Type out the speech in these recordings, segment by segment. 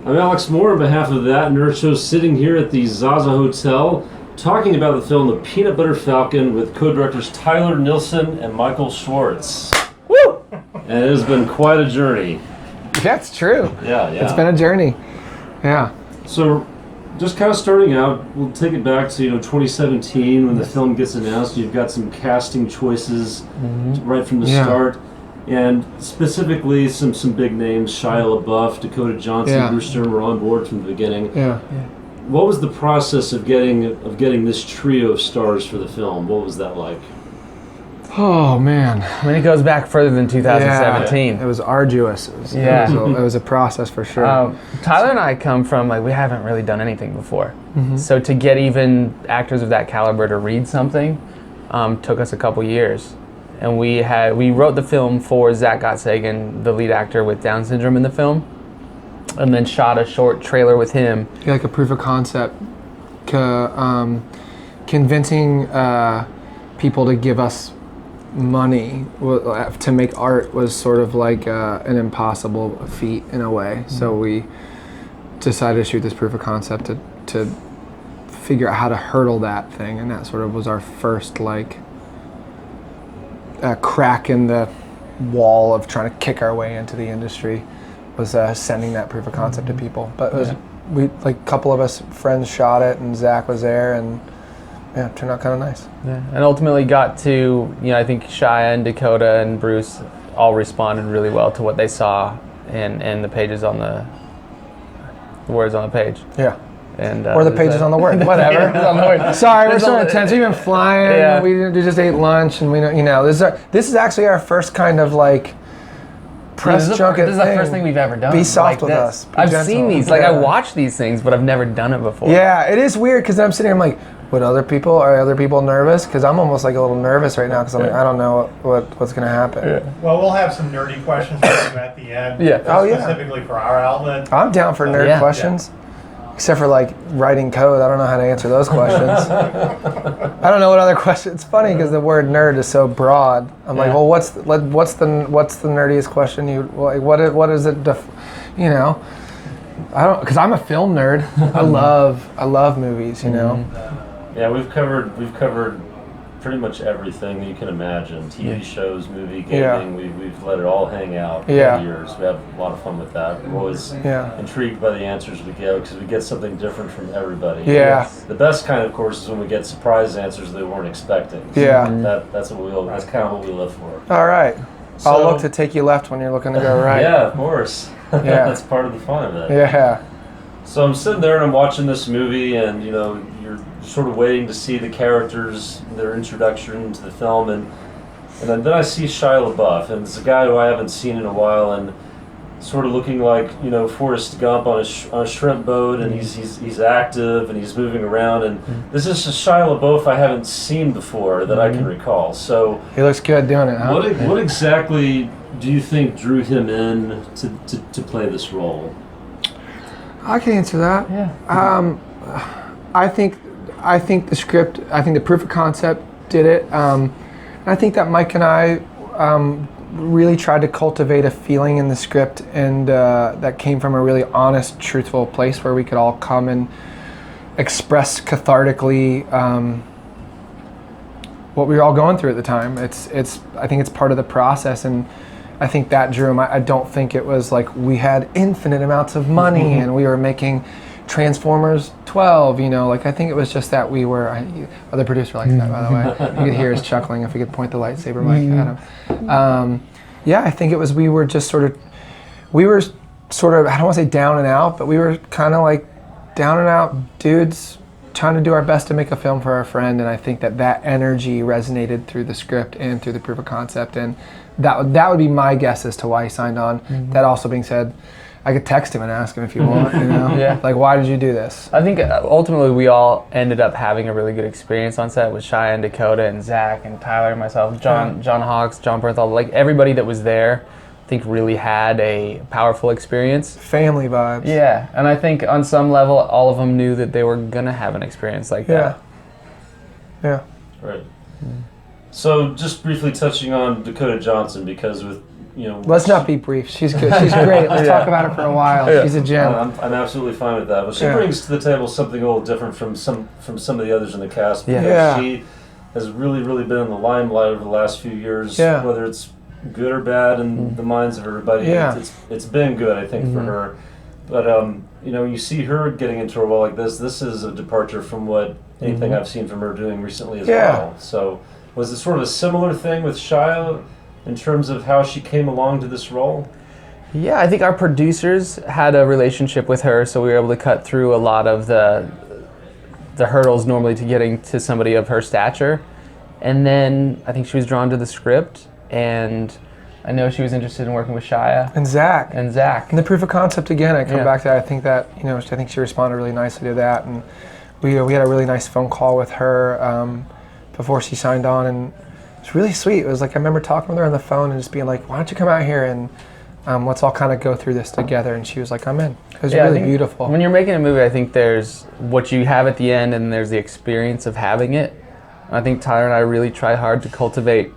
I'm Alex Moore on behalf of That Nerd Show, sitting here at the Zaza Hotel, talking about the film The Peanut Butter Falcon with co-directors Tyler Nilson and Michael Schwartz. Woo! And it has been quite a journey. That's true. Yeah. It's been a journey. Yeah. So, just kind of starting out, we'll take it back to 2017 when the film gets announced. You've got some casting choices right from the start, and specifically some big names: Shia LaBeouf, Dakota Johnson, Bruce Stern were on board from the beginning. Yeah. What was the process of getting this trio of stars for the film? What was that like? Oh man. I mean, it goes back further than 2017. It was arduous. It was a process for sure. Tyler and I come from, we haven't really done anything before. So to get even actors of that caliber to read something took us a couple years. And we wrote the film for Zack, Gottsagen, the lead actor with Down syndrome in the film, and then shot a short trailer with him. Like a proof of concept, convincing people to give us money to make art was sort of like an impossible feat in a way. So we decided to shoot this proof of concept to figure out how to hurdle that thing, and that sort of was our first crack in the wall of trying to kick our way into the industry, was sending that proof of concept to people. But it was, a couple of us friends shot it, and Zack was there, and it turned out kind of nice. Yeah, and ultimately got to, I think Shia and Dakota and Bruce all responded really well to what they saw and the pages on the words on the page. Yeah. And or the pages on the word, whatever. On the word. Sorry, we're so intense. We've been flying. We just ate lunch, and this is actually our first kind of press junket. This is the first thing we've ever done. Be soft with us. I've seen these. I watch these things, but I've never done it before. Yeah, it is weird because I'm sitting here, I'm like, are other people nervous? Because I'm almost a little nervous right now because I don't know what's going to happen. Yeah. Well, we'll have some nerdy questions for you at the end. Specifically for our outlet. I'm down for nerd questions. Yeah. Except for writing code, I don't know how to answer those questions. I don't know what other questions. It's funny because the word nerd is so broad. I'm like, well, what's the nerdiest question what is it? I don't, because I'm a film nerd. I love movies. Yeah, we've covered pretty much everything that you can imagine. TV shows, movie, gaming. We've let it all hang out for years. We have a lot of fun with that. We're always intrigued by the answers we get because we get something different from everybody. Yeah. The best kind, of course, is when we get surprise answers they weren't expecting. So that's kind of what we live for. All right. So, I'll look to take you left when you're looking to go right. Yeah, of course. Yeah. That's part of the fun of it. Yeah. So I'm sitting there and I'm watching this movie, and you're sort of waiting to see the characters, their introduction to the film, and then I see Shia LaBeouf, and it's a guy who I haven't seen in a while, and sort of looking like Forrest Gump on a shrimp boat, and he's active and he's moving around, and this is a Shia LaBeouf I haven't seen before that I can recall. So he looks good doing it, huh? What exactly do you think drew him in to play this role? I can answer that. Yeah. I think the script, I think the proof of concept did it. And I think that Mike and I really tried to cultivate a feeling in the script, and that came from a really honest, truthful place where we could all come and express cathartically what we were all going through at the time. I think it's part of the process, and I think that drew him. I don't think it was we had infinite amounts of money and we were making Transformers 12, I think it was just that we were, other producer likes that, by the way. You could hear us chuckling if we could point the lightsaber mic at him. I think it was, we were sort of, I don't want to say down and out, but we were kind of down and out dudes trying to do our best to make a film for our friend, and I think that energy resonated through the script and through the proof of concept, and that would be my guess as to why he signed on. That also being said, I could text him and ask him if you want, why did you do this? I think ultimately we all ended up having a really good experience on set with Shia and Dakota and Zack and Tyler and myself, John Hawkes, John Bernthal, everybody that was there, I think really had a powerful experience. Family vibes. Yeah, and I think on some level all of them knew that they were going to have an experience like that. Yeah. Right. So just briefly touching on Dakota Johnson, because with Let's not be brief. She's good. She's great. Let's talk about her for a while. Yeah. She's a gem. I'm absolutely fine with that. But she brings to the table something a little different from some of the others in the cast. Because she has really, really been in the limelight over the last few years. Yeah. Whether it's good or bad in the minds of everybody. Yeah. It's been good, I think, for her. But you see her getting into a role like this. This is a departure from what anything I've seen from her doing recently as well. So was it sort of a similar thing with Shia in terms of how she came along to this role? Yeah, I think our producers had a relationship with her, so we were able to cut through a lot of the hurdles normally to getting to somebody of her stature. And then I think she was drawn to the script, and I know she was interested in working with Shia. And Zack. And the proof of concept again, I come back to that. I think that, I think she responded really nicely to that. And we had a really nice phone call with her before she signed on, and it's really sweet. It was like, I remember talking with her on the phone and just being like, why don't you come out here and let's all kind of go through this together. And she was like, I'm in. It was really beautiful. When you're making a movie, I think there's what you have at the end and there's the experience of having it. I think Tyler and I really try hard to cultivate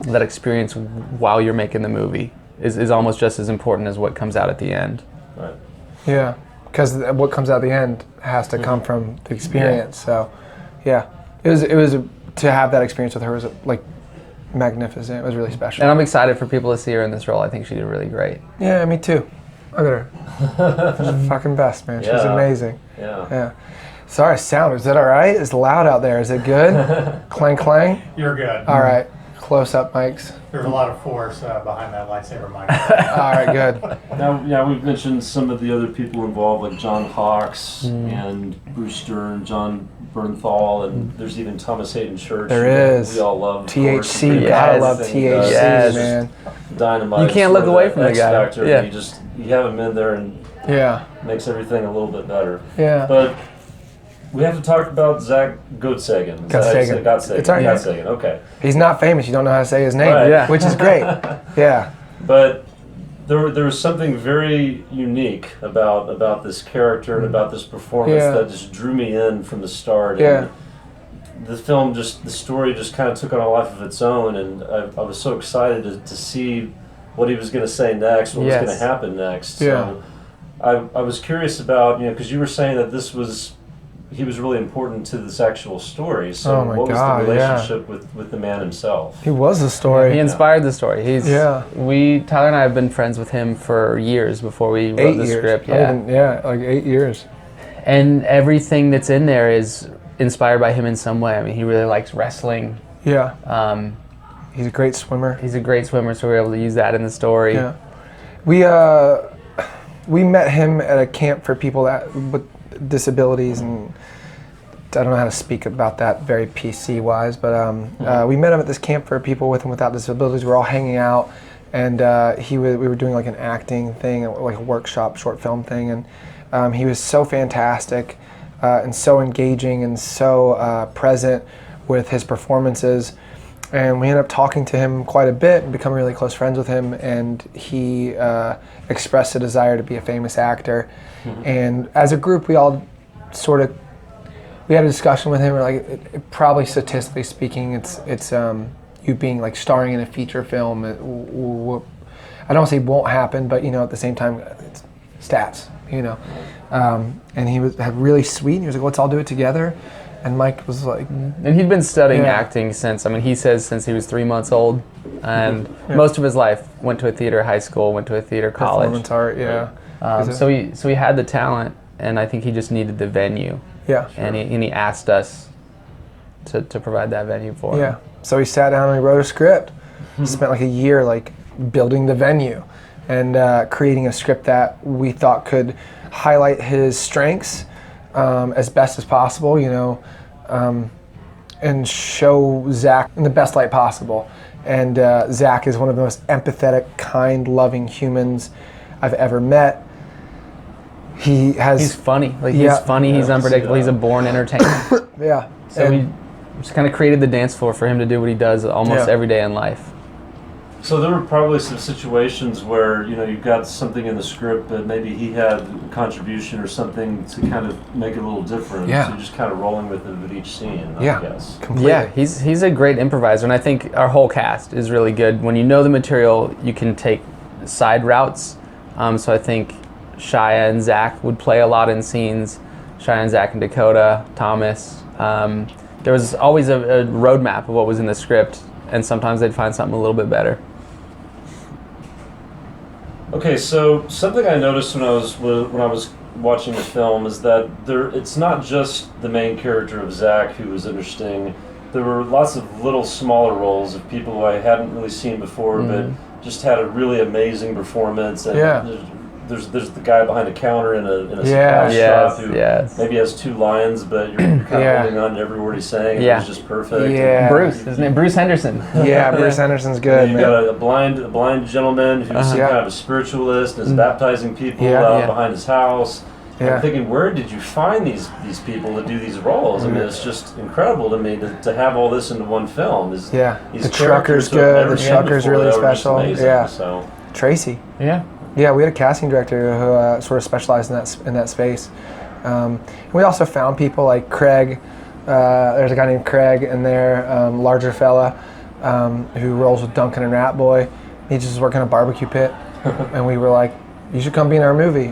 that experience while you're making the movie is almost just as important as what comes out at the end. Right. Yeah, because what comes out at the end has to come from the experience. So, yeah, it was to have that experience with her was like magnificent. It was really special. And I'm excited for people to see her in this role. I think she did really great. Yeah, me too. Look at her. She's the fucking best, man. She's amazing. Yeah. Sorry, sound. Is that all right? It's loud out there. Is it good? Clang, clang? You're good. All right. Close-up mics. There's a lot of force behind that lightsaber mic. All right, good. Now, we've mentioned some of the other people involved, like John Hawkes and Bruce Stern, John Bernthal, and there's even Thomas Hayden Church. There is. We all love. THC. Gotta love THC, man. Dynamite. You can't look away from the guy. Factor. Yeah. You have him in there and makes everything a little bit better. Yeah. But we have to talk about Zack Gottsagen. Gottsagen. Gottsagen. Okay. He's not famous. You don't know how to say his name, which is great. Yeah. But there was something very unique about this character and about this performance that just drew me in from the start. Yeah. And the film the story just kind of took on a life of its own, and I was so excited to see what he was going to say next, what was going to happen next. Yeah. So I was curious about, because you were saying that he was really important to this actual story. So what was the relationship with the man himself? He was the story. He inspired the story. Tyler and I have been friends with him for years before we wrote the script. Like 8 years. And everything that's in there is inspired by him in some way. I mean, he really likes wrestling. Yeah. He's a great swimmer. So we were able to use that in the story. Yeah. We met him at a camp for people with disabilities, and I don't know how to speak about that very PC wise, but we met him at this camp for people with and without disabilities. We're all hanging out, and we were doing like an acting thing, like a workshop short film thing, and he was so fantastic and so engaging and so present with his performances. And we ended up talking to him quite a bit and becoming really close friends with him, and he expressed a desire to be a famous actor. And as a group, we all we had a discussion with him. We're like, probably statistically speaking, it's you being like starring in a feature film. I don't want to say won't happen, but at the same time, it's stats. And he had really sweet. And he was like, let's all do it together. And Mike was like... And he'd been studying acting since he says since he was 3 months old. And most of his life went to a theater high school, went to a theater college. Performance art, So he had the talent, and I think he just needed the venue. Yeah. And he asked us to provide that venue for him. Yeah. So he sat down and he wrote a script. Spent like a year building the venue and creating a script that we thought could highlight his strengths as best as possible, and show Zack in the best light possible. And Zack is one of the most empathetic, kind, loving humans I've ever met. He's funny. He's funny. He's unpredictable. He's a born entertainer. Yeah. So we just kind of created the dance floor for him to do what he does almost every day in life. So there were probably some situations where, you know, you've got something in the script, but maybe he had a contribution or something to kind of make it a little different. Yeah. So you're just kind of rolling with it with each scene, I guess. Completely. Yeah, he's a great improviser, and I think our whole cast is really good. When you know the material, you can take side routes. So I think Shia and Zack would play a lot in scenes. Shia and Zack and Dakota, Thomas. There was always a roadmap of what was in the script, and sometimes they'd find something a little bit better. Okay, so something I noticed when I was watching the film is that it's not just the main character of Zack who was interesting. There were lots of little smaller roles of people who I hadn't really seen before, but just had a really amazing performance. And there's the guy behind a counter in a supply shop who maybe has 2 lines, but you're kind of holding on to every word he's saying. And it's just perfect. Yeah. Bruce, his name Bruce Henderson. Yeah, Bruce Henderson's good. You've got a blind gentleman who's kind of a spiritualist and is baptizing people behind his house. Yeah. I'm thinking, where did you find these people to do these roles? I mean, it's just incredible to me to have all this into one film. These the trucker's good. The trucker's really special. Yeah. So Tracy. Yeah, we had a casting director who sort of specialized in that space. We also found people like Craig. There's a guy named Craig in there, larger fella, who rolls with Duncan and Ratboy. He just was working a barbecue pit, and we were like, "You should come be in our movie."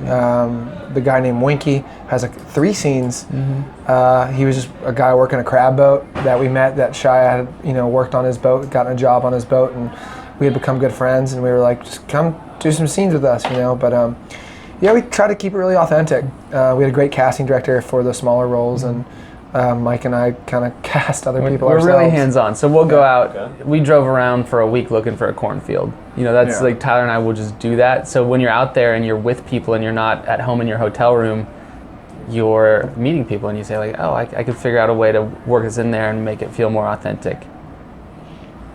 The guy named Winky has like 3 scenes. He was just a guy working a crab boat that we met. That Shia had, worked on his boat, gotten a job on his boat, and we had become good friends. And we were like, "Just come do some scenes with us," But we try to keep it really authentic. We had a great casting director for the smaller roles, and Mike and I kind of cast other people ourselves. We're really hands-on, so we'll go out. Okay. We drove around for a week looking for a cornfield. That's like Tyler and I will just do that. So when you're out there and you're with people and you're not at home in your hotel room, you're meeting people and you say like, "Oh, I could figure out a way to work this in there and make it feel more authentic."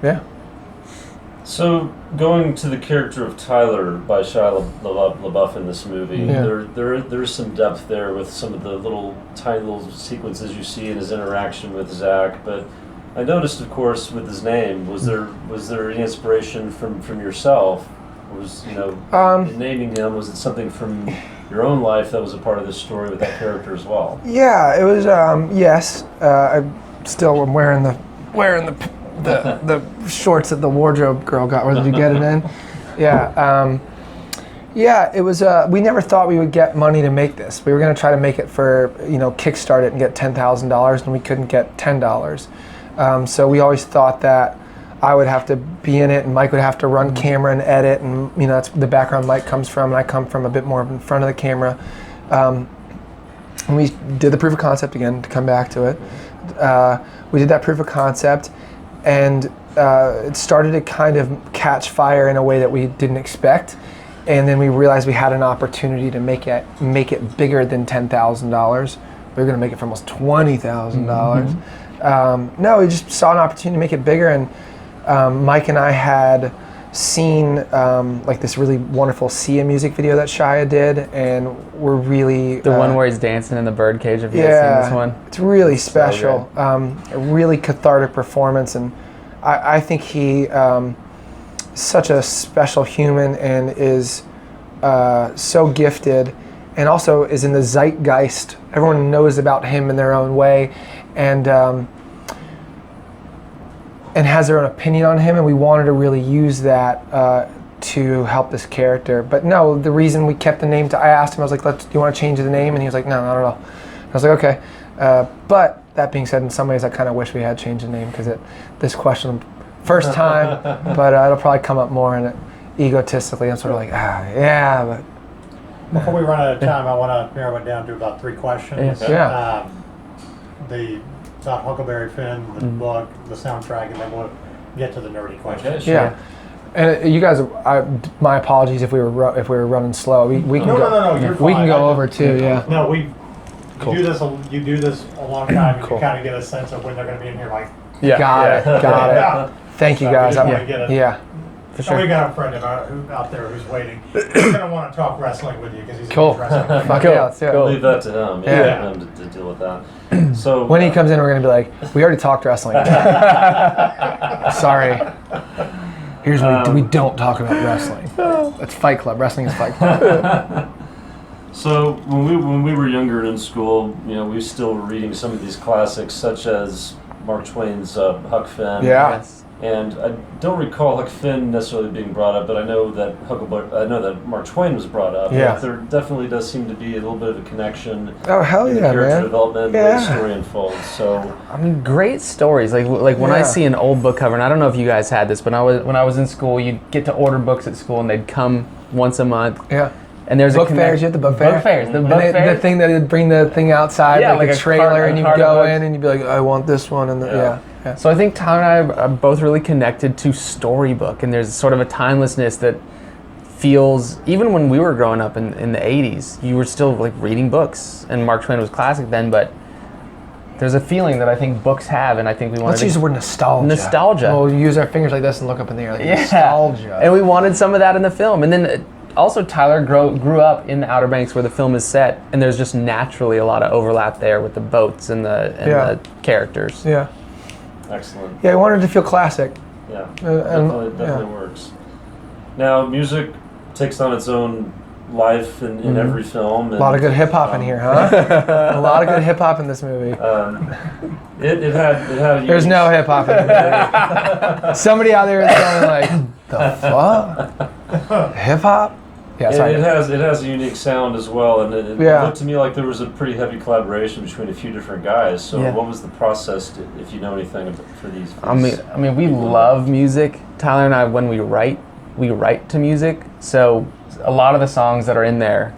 Yeah. So going to the character of Tyler by Shia LaBeouf in this movie, there's some depth there with some of the tiny little sequences you see in his interaction with Zack. But I noticed, of course, with his name, was there any inspiration from yourself? In naming him, was it something from your own life that was a part of this story with that character as well? Yeah, it was. Yes, I still am wearing the shorts that the wardrobe girl got. Where did you get it in? Yeah, it was. We never thought we would get money to make this. We were going to try to make it for, kickstart it and get $10,000, and we couldn't get $10. So we always thought that I would have to be in it, and Mike would have to run camera and edit, and that's the background Mike comes from, and I come from a bit more in front of the camera. And we did the proof of concept again to come back to it. We did that proof of concept. And it started to kind of catch fire in a way that we didn't expect, and then we realized we had an opportunity to make it bigger than $10,000. We were going to make it for almost $20,000. No, we just saw an opportunity to make it bigger, and Mike and I had seen like this really wonderful Shia music video that Shia did, and we're really the one where he's dancing in the birdcage. If you've seen this one, it's really special. A really cathartic performance, and I think he such a special human and is so gifted, and also is in the zeitgeist. Everyone knows about him in their own way, and has their own opinion on him, and we wanted to really use that to help this character. But no, the reason we kept the name, I asked him, I was like, do you want to change the name? And he was like, no, not at all. I was like, okay. But that being said, in some ways I kind of wish we had changed the name, because this question, first time, but it'll probably come up more, and egotistically I'm sort of like, but... Before we run out of time, I want to narrow it down to about 3 questions. About Huckleberry Finn, the book, the soundtrack, and then we'll get to the nerdy questions. Yeah. And you guys, my apologies if we were running slow. We can No, you're fine. We can go over too. Yeah. No, you do this a long time. You kind of get a sense of when they're going to be in here. Like, got it. Thank you guys. For sure. We got a friend out there who's waiting. He's going to want to talk wrestling with you because he's cool. wrestling. We'll leave that to him. Him to deal with that. So when he comes in, we're going to be like, we already talked wrestling. Sorry. Here's what we don't talk about wrestling. That's Fight Club. Wrestling is Fight Club. So when we were younger and in school, we still were reading some of these classics, such as Mark Twain's Huck Finn. Yeah. Yes. And I don't recall Huck Finn necessarily being brought up, but I know that Mark Twain was brought up. Yeah. There definitely does seem to be a little bit of a connection. Oh, hell in the yeah, character man. development, the way the story unfolds. So I mean, great stories. Like when I see an old book cover, and I don't know if you guys had this, but when I was in school, you'd get to order books at school, and they'd come once a month. Yeah. And there's book fairs. You had the book fair. Book fairs. The book and fairs. The thing that would bring the thing outside, Yeah, like a a trailer, and you'd cart go of in books. and you'd be like, I want this one, and yeah. So I think Tyler and I are both really connected to storybook, and there's sort of a timelessness that feels, even when we were growing up in the 80s, you were still like reading books, and Mark Twain was classic then, but there's a feeling that I think books have, and I think we wanted Let's use the word nostalgia. Nostalgia. We'll use our fingers like this and look up in the air like nostalgia. And we wanted some of that in the film. And then also Tyler grew up in the Outer Banks where the film is set, and there's just naturally a lot of overlap there with the boats and the characters. Yeah. excellent. Yeah, I wanted to feel classic. Yeah, and- definitely works. Now, music takes on its own life in every film. A lot of good hip hop in here, huh? A lot of good hip hop in this movie. It had a There's unique- no hip hop in the movie. Somebody out there is going like, the fuck? Hip hop? Yeah, sorry. It has a unique sound as well, and it Yeah. looked to me like there was a pretty heavy collaboration between a few different guys. So, Yeah. what was the process, if you know anything, for these? I mean, we love music. Tyler and I, when we write to music. So a lot of the songs that are in there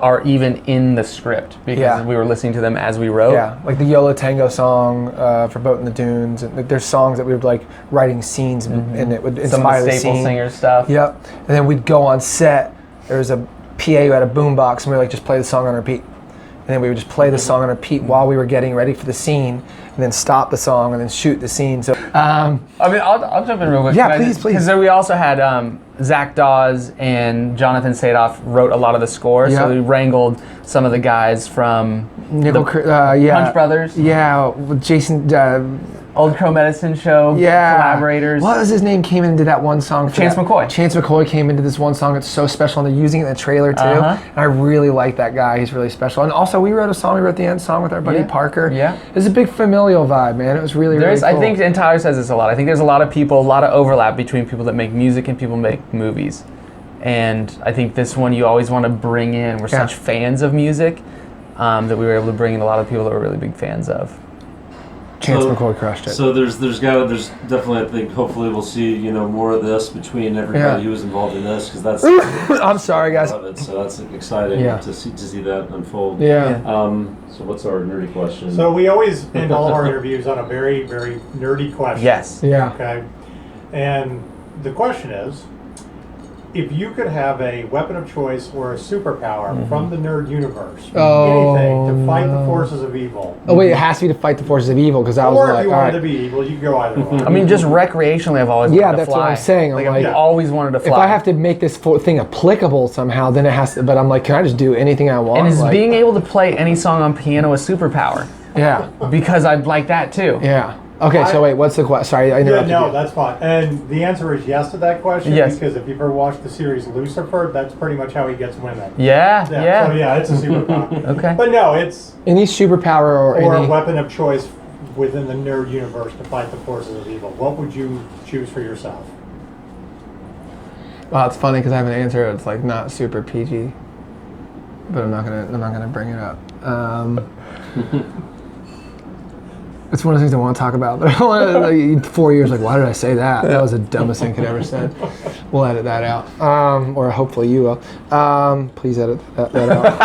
are even in the script because we were listening to them as we wrote. Yeah, like the Yola Tango song for Boat in the Dunes. And, like, there's songs that we would like writing scenes and it would Some inspire of the the Staple scene. Singers stuff. Yep. And then we'd go on set. There was a PA who had a boombox, and we would like just play the song on repeat. And then we would just play the song on repeat while we were getting ready for the scene, and then stop the song and then shoot the scene. So, I mean, I'll jump in real quick. Yeah, please. Because then we also had Zack Dawes and Jonathan Sadoff wrote a lot of the score. Yeah. So we wrangled some of the guys from Punch Brothers. Yeah, with Jason. Old Crow Medicine Show collaborators. What was his name? Came into that one song. Chance McCoy. Chance McCoy came into this one song that's so special, and they're using it in the trailer too. Uh-huh. And I really like that guy. He's really special. And also, we wrote the end song with our buddy Parker. Yeah. It was a big familial vibe, man. It was really cool. I think, and Tyler says this a lot, I think there's a lot of people, a lot of overlap between people that make music and people who make movies. And I think this one you always want to bring in. We're such fans of music that we were able to bring in a lot of people that we're really big fans of. Chance McCoy crushed it. So there's definitely, I think, hopefully we'll see more of this between everybody who was involved in this, because that's I'm sorry, guys. I love it. So that's exciting to see that unfold. Yeah. So what's our nerdy question? So we always end all of our interviews on a very, very nerdy question. Yes. Yeah. Okay. And the question is, if you could have a weapon of choice or a superpower from the nerd universe, anything to fight the forces of evil. Oh wait, it has to be to fight the forces of evil, because I was Or like, if you all wanted right. to be evil, you could go either way. I mean, just recreationally, I've always wanted to that's fly. what I'm saying. I'm like, I've always wanted to fly. If I have to make this thing applicable somehow, then it has to. But I'm like, can I just do anything I want? and is like, being able to play any song on piano a superpower? yeah, Because I'd like that too. yeah. Okay, so wait, what's the question? Sorry, I Yeah, interrupted no, you. that's fine. And the answer is yes to that question. Yes. Because if you've ever watched the series Lucifer, that's pretty much how he gets women. Yeah. So yeah, it's a superpower. Okay. But no, it's Any superpower or a any. weapon of choice within the nerd universe to fight the forces of evil. What would you choose for yourself? Well, it's funny because I have an answer. It's like not super PG, but I'm not gonna bring it up. It's one of the things I want to talk about, but I want to, like, 4 years, like, why did I say that? That was the dumbest thing I could ever said. We'll edit that out, or hopefully you will. Please edit that out.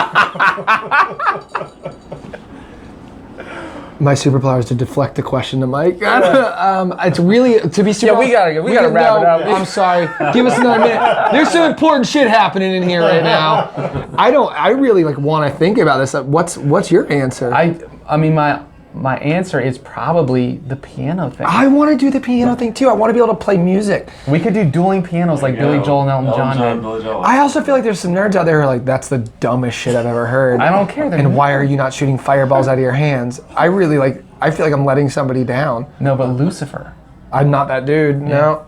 My superpower is to deflect the question to Mike. It's really to be super. Yeah, we gotta wrap it up. I'm sorry. Give us another minute. There's some important shit happening in here right now. I really want to think about this. What's your answer? I mean, my answer is probably the piano thing. I want to do the piano thing too. I want to be able to play music. We could do dueling pianos like Billy Joel and Elton John did. Billy Joel. I also feel like there's some nerds out there who are like, that's the dumbest shit I've ever heard. I don't care. And why are you not shooting fireballs out of your hands? I feel like I'm letting somebody down. No, but Lucifer. I'm not that dude. No.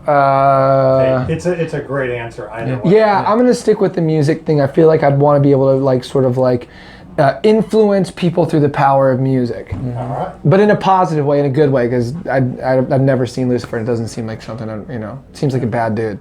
It's a great answer either way. Yeah, I'm gonna stick with the music thing. I feel like I'd want to be able to like sort of like influence people through the power of music, All right. but in a positive way, in a good way. Because I've never seen Lucifer, and it doesn't seem like something. Seems like a bad dude.